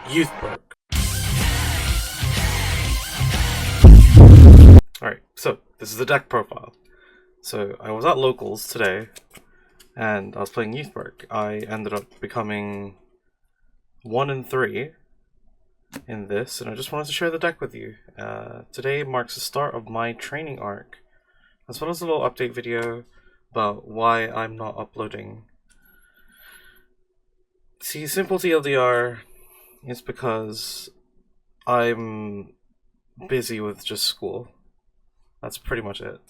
Youthberk. Alright, so this is the deck profile. So I was at locals today and I was playing Youthberk. I ended up becoming 1-3 in this, and I just wanted to share the deck with you. Today marks the start of my training arc, as well as a little update video about why I'm not uploading. See, simple TLDR, it's because I'm busy with just school. That's pretty much it.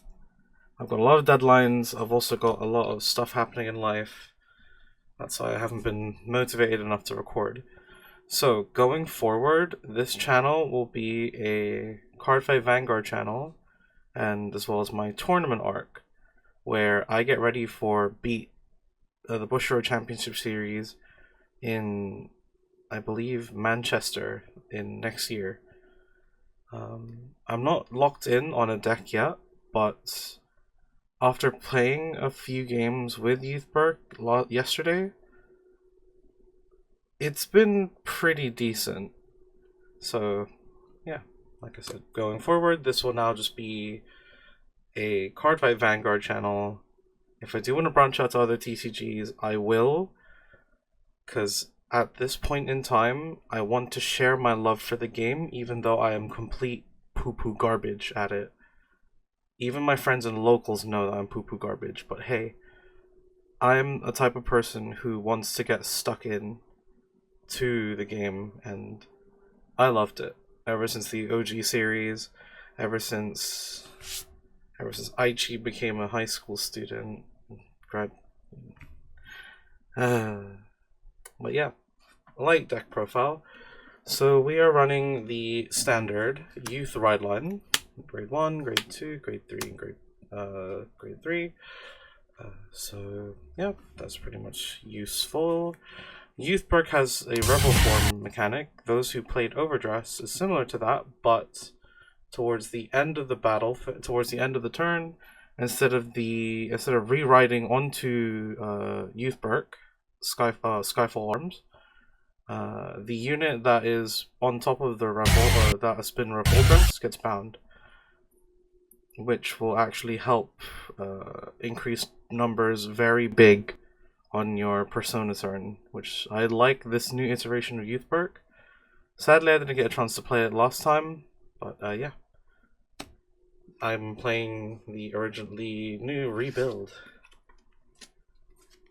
I've got a lot of deadlines, I've also got a lot of stuff happening in life. That's why I haven't been motivated enough to record. So, going forward, this channel will be a Card Fight Vanguard channel, and as well as my tournament arc, where I get ready for the Bushiroad Championship Series in, I believe, Manchester in next year. I'm not locked in on a deck yet, but after playing a few games with Youthberk yesterday, it's been pretty decent. So, yeah, like I said, going forward, this will now just be a Card Fight Vanguard channel. If I do want to branch out to other TCGs, I will, because at this point in time, I want to share my love for the game, even though I am complete poo-poo garbage at it. Even my friends and locals know that I'm poo-poo garbage, but hey, I'm a type of person who wants to get stuck in to the game, and I loved it ever since the OG series, ever since Aichi became a high school student. But yeah, light deck profile. So we are running the standard youth ride line, grade 1, grade 2, grade 3, and grade 3. So yeah, that's pretty much useful. Youthberk has a Rebel Form mechanic. Those who played Overdress is similar to that, but towards the end of the battle, towards the end of the turn, instead of rewriting onto Youthberk Skyfall Arms, the unit that is on top of the Rebel, or that has been Revoldress, gets bound, which will actually help increase numbers very big on your Persona turn, which I like this new iteration of Youthberk. Sadly, I didn't get a chance to play it last time, but yeah. I'm playing the new rebuild.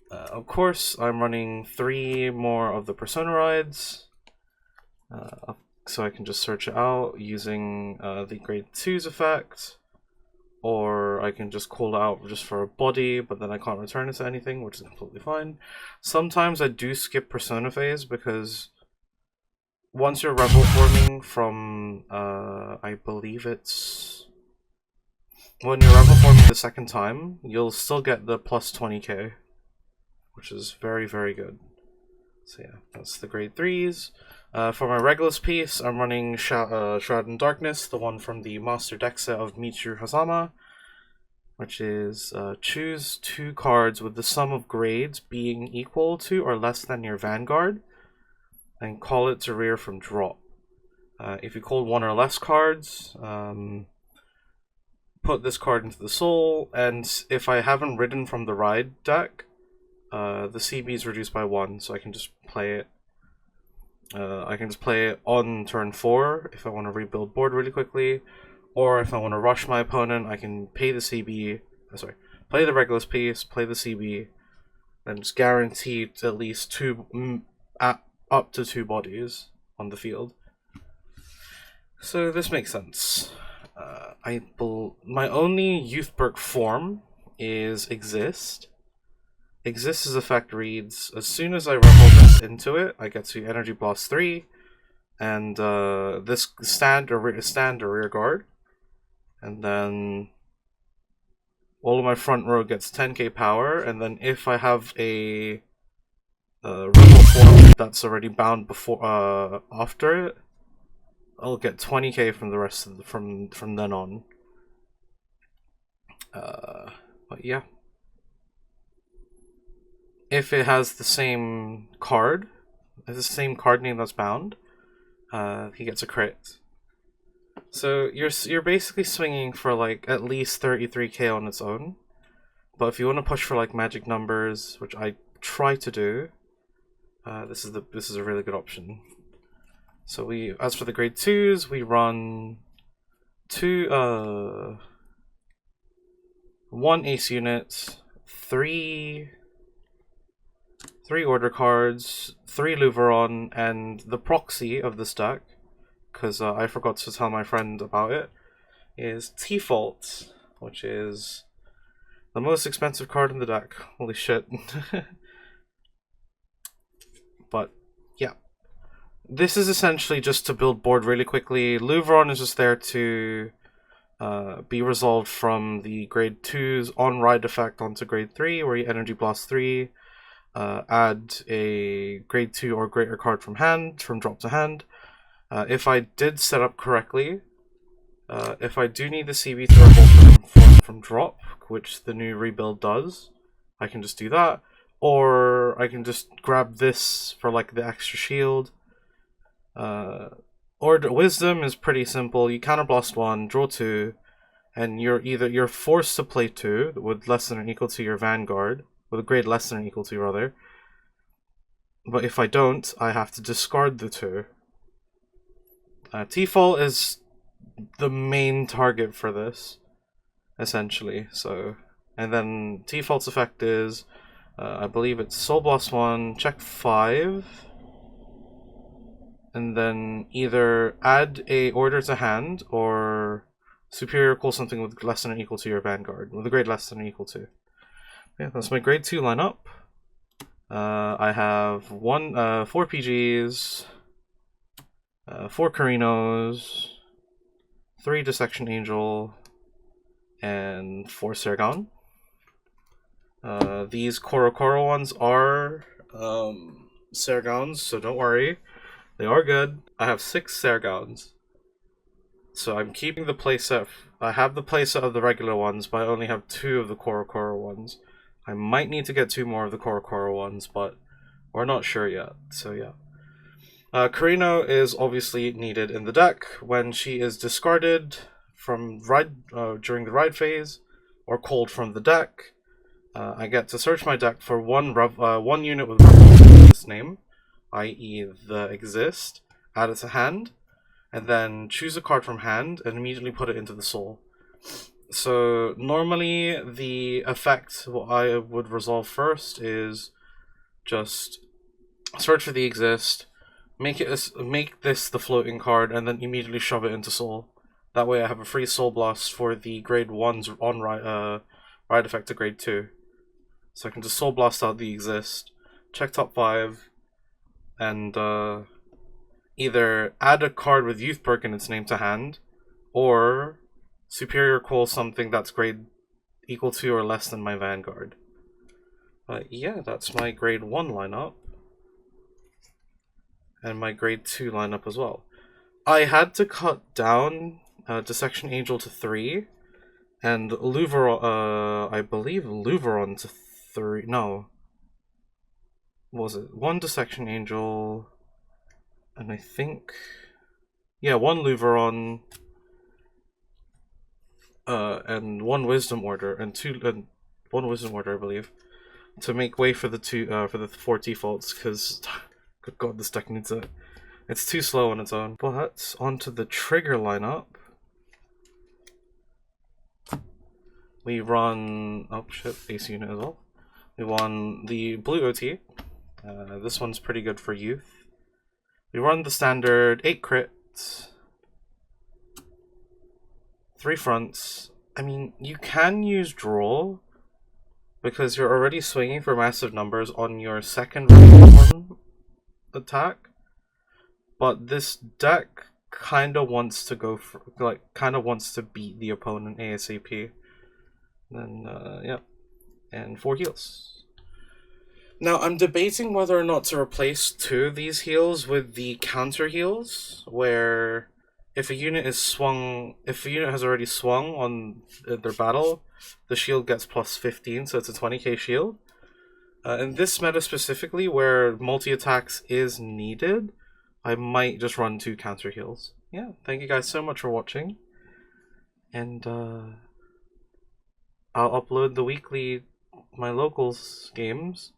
Of course, I'm running 3 more of the Persona rides, so I can just search it out using the grade 2's effect, or I can just call it out just for a body, but then I can't return it to anything, which is completely fine. Sometimes I do skip Persona phase, because once you're Rebel forming from, I believe it's... when you're Rebel forming the second time, you'll still get the plus 20k, which is very, very good. So yeah, that's the grade 3s. For my Regulus piece, I'm running Shroud in Darkness, the one from the Master Deck set of Michiru Hazama, which is choose 2 cards with the sum of grades being equal to or less than your Vanguard, and call it to rear from drop. If you called 1 or less cards, put this card into the soul, and if I haven't ridden from the ride deck, the CB is reduced by 1, so I can just play it. I can just play it on turn 4 if I want to rebuild board really quickly, or if I want to rush my opponent, I can pay the CB. Play the Regulus piece, play the CB, and just guarantee at least up to 2 bodies on the field. So this makes sense. My only Youthberk form is Exist. Exist's effect reads, as soon as I Revoldress into it, I get to Energy Blast 3, and this stand or rear guard, and then all of my front row gets 10k power, and then if I have a Rebel form that's already bound before after it, I'll get 20k from the rest of from then on. But yeah. If it has the same card, the same card name that's bound, he gets a crit. So you're basically swinging for like at least 33k on its own. But if you want to push for like magic numbers, which I try to do, this is a really good option. So as for the grade 2s, we run one ace unit, three order cards, 3 Louveron, and the proxy of this deck, because I forgot to tell my friend about it, is T-Fault, which is the most expensive card in the deck. Holy shit. But, yeah. This is essentially just to build board really quickly. Louveron is just there to be resolved from the grade 2's on-ride effect onto grade 3, where you energy blast 3, add a grade 2 or greater card from drop to hand. If I did set up correctly, if I do need the CB to revolt from drop, which the new rebuild does, I can just do that. Or I can just grab this for like the extra shield. Order Wisdom is pretty simple. You counterblast 1, draw 2, and you're forced to play 2 with less than or equal to your Vanguard, with a grade less than or equal to rather. But if I don't, I have to discard the 2. T-Fall is the main target for this, essentially. So, and then T-Fault's effect is, I believe it's Soul Blast 1, check 5, and then either add a order to hand or superior call something with less than or equal to your Vanguard, with a grade less than or equal to. Yeah, that's my grade 2 lineup. I have 4 PGs, 4 Carinos, 3 Dissection Angel, and 4 Sergon. These Korokoro ones are Sergons, so don't worry. They are good. I have 6 Sergons. So I'm keeping the playset. I have the playset of the regular ones, but I only have 2 of the Korokoro ones. I might need to get 2 more of the Korokoro ones, but we're not sure yet. So yeah. Carino is obviously needed in the deck when she is discarded from during the ride phase, or called from the deck. I get to search my deck for one unit with this name, i.e. the Exist, add it to hand, and then choose a card from hand and immediately put it into the soul. So normally the effect what I would resolve first is just search for the Exist, make this the floating card, and then immediately shove it into soul. That way I have a free soul blast for the grade 1's on ride effect to grade 2. So I can just soul blast out the Exist, check top 5, and either add a card with Youthberk in its name to hand, or superior call something that's grade equal to or less than my Vanguard. Yeah, that's my grade 1 lineup. And my grade 2 lineup as well. I had to cut down Dissection Angel to 3, and Louveron, I believe Louveron to 3. No. What was it? 1 Dissection Angel, and I think, yeah, 1 Louveron, and 1 Wisdom Order, and 1 Wisdom Order, I believe, to make way for the 4 T-Faults, because good god, this deck needs it. It's too slow on its own. But onto the trigger lineup. We run, oh shit, ace unit as well. We run the blue OT. This one's pretty good for youth. We run the standard 8 crits, 3 fronts. I mean, you can use draw because you're already swinging for massive numbers on your second attack. But this deck kind of wants to go for, wants to beat the opponent ASAP. Then, yeah. And 4 heals. Now, I'm debating whether or not to replace 2 of these heals with the counter heals, where if a unit has already swung on their battle, the shield gets plus 15, so it's a 20k shield. In this meta specifically, where multi-attacks is needed, I might just run 2 counter heals. Yeah, thank you guys so much for watching. And I'll upload the weekly my locals games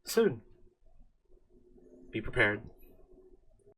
soon. Be prepared.